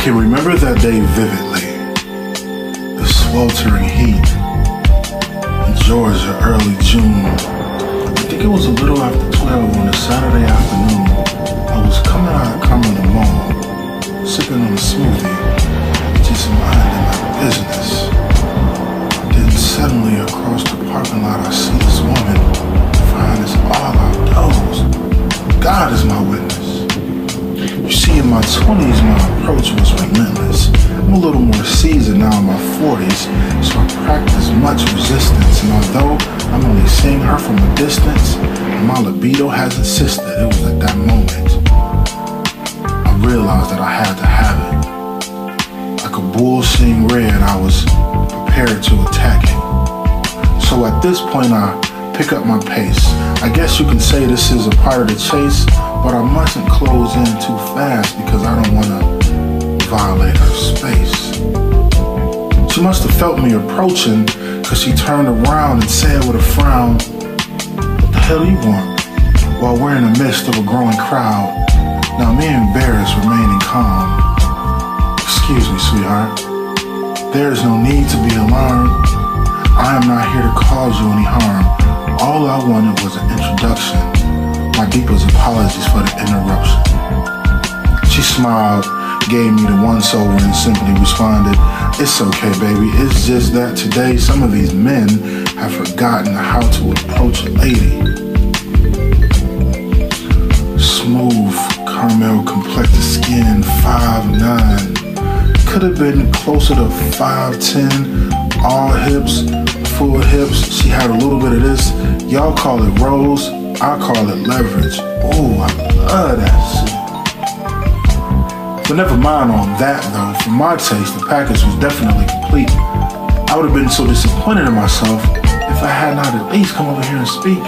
can remember that day vividly. The sweltering heat in Georgia, early June. I think it was a little after 12 on a Saturday afternoon. I was coming out of Cumberland Mall, sipping on a smoothie, just minding my business. Then suddenly across the parking lot I see this woman, fine as all outdoors. God is my witness. You see, in my 20s, my approach was relentless. I'm a little more seasoned now in my 40s, so I practice much resistance. And although I'm only seeing her from a distance, and my libido has insisted, it was at that moment I realized that I had to have it. Like a bull seeing red, I was prepared to attack it. So at this point, I pick up my pace. I guess you can say this is a part of the chase, but I mustn't close in too fast because I don't want to violate her space. She must have felt me approaching because she turned around and said with a frown, "What the hell do you want?" While we're in the midst of a growing crowd. Now me embarrassed, remaining calm. "Excuse me, sweetheart. There is no need to be alarmed. I am not here to cause you any harm. All I wanted was an introduction. My deepest apologies for the interruption." She smiled, gave me the once-over and simply responded, "It's okay, baby. It's just that today some of these men have forgotten how to approach a lady." Smooth, caramel-complected skin, 5'9". Could have been closer to 5'10", all hips, full hips. She had a little bit of this. Y'all call it rose, I call it leverage. Oh, I love that shit. But never mind all that though. For my taste, the package was definitely complete. I would have been so disappointed in myself if I had not at least come over here and speak.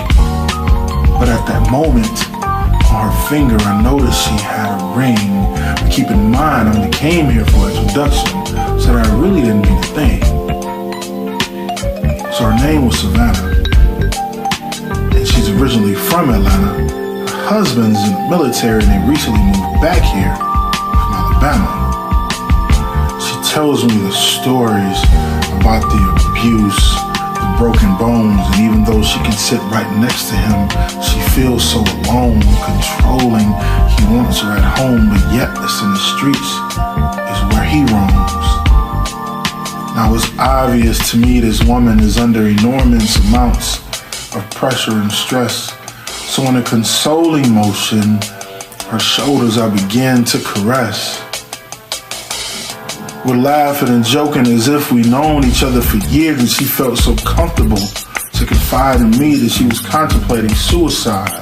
But at that moment, on her finger, I noticed she had a ring. But keep in mind, I only came here for an introduction, so that I really didn't mean a thing. So her name was Savannah. She's originally from Atlanta. Her husband's in the military and they recently moved back here from Alabama. She tells me the stories about the abuse, the broken bones, and even though she can sit right next to him, she feels so alone, controlling. He wants her at home, but yet it's in the streets is where he roams. Now it's obvious to me this woman is under enormous amounts of pressure and stress. So in a consoling motion, her shoulders I began to caress. We're laughing and joking as if we've known each other for years, and she felt so comfortable to confide in me that she was contemplating suicide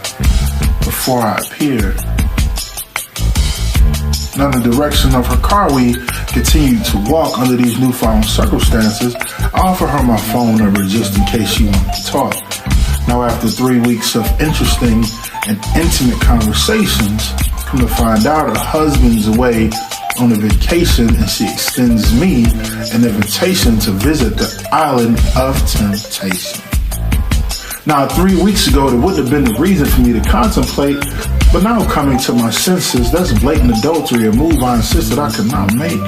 before I appeared. Now in the direction of her car, we continued to walk under these newfound circumstances. I offered her my phone number just in case she wanted to talk. Now after 3 weeks of interesting and intimate conversations, come to find out her husband's away on a vacation and she extends me an invitation to visit the island of temptation. Now 3 weeks ago, there wouldn't have been the reason for me to contemplate, but now coming to my senses, that's blatant adultery, a move I insisted I could not make.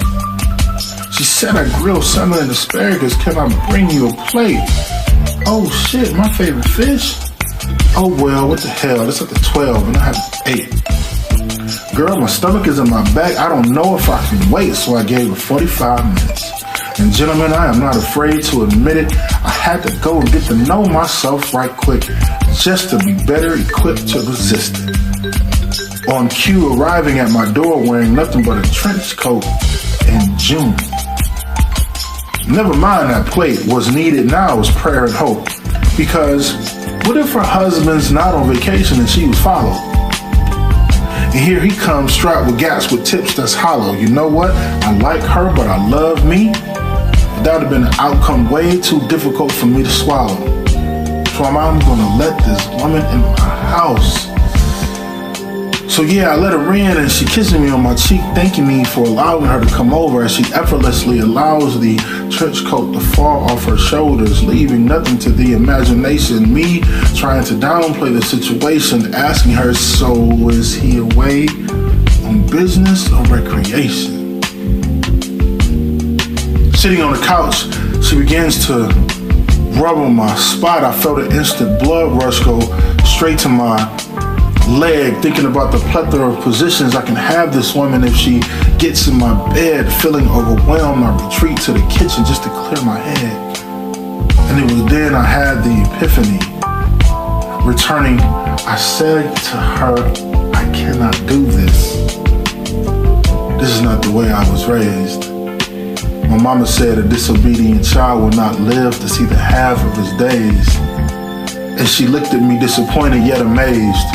She said, "I grilled salmon and asparagus, can I bring you a plate?" Oh shit, my favorite fish? Oh well, what the hell, it's at the 12 and I have 8. Girl, my stomach is in my back, I don't know if I can wait, so I gave her 45 minutes. And gentlemen, I am not afraid to admit it, I had to go and get to know myself right quick, just to be better equipped to resist it. On cue, arriving at my door wearing nothing but a trench coat in June. Never mind that plate, what's needed now is prayer and hope. Because what if her husband's not on vacation and she was followed? And here he comes strapped with gaps with tips that's hollow. You know what? I like her, but I love me. But that would have been an outcome way too difficult for me to swallow. So I'm gonna let this woman in my house. So yeah, I let her in and she kissing me on my cheek, thanking me for allowing her to come over as she effortlessly allows the trench coat to fall off her shoulders, leaving nothing to the imagination. Me trying to downplay the situation, asking her, so is he away on business or recreation? Sitting on the couch, she begins to rub on my spot. I felt an instant blood rush go straight to my leg, thinking about the plethora of positions I can have this woman if she gets in my bed. Feeling overwhelmed, I retreat to the kitchen just to clear my head. And it was then I had the epiphany. Returning, I said to her, I cannot do this. This is not the way I was raised. My mama said a disobedient child will not live to see the half of his days. And she looked at me disappointed yet amazed.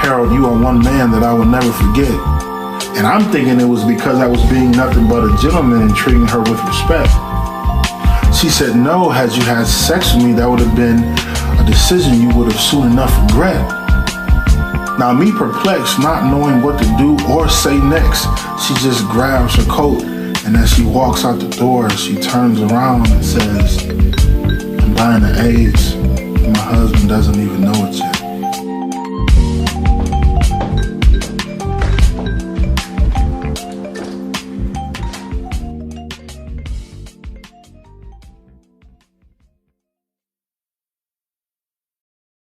Harold, you are one man that I will never forget. And I'm thinking it was because I was being nothing but a gentleman and treating her with respect. She said, no, had you had sex with me, that would have been a decision you would have soon enough regret. Now me perplexed, not knowing what to do or say next, she just grabs her coat, and as she walks out the door, she turns around and says, I'm dying of AIDS, and my husband doesn't even know it yet.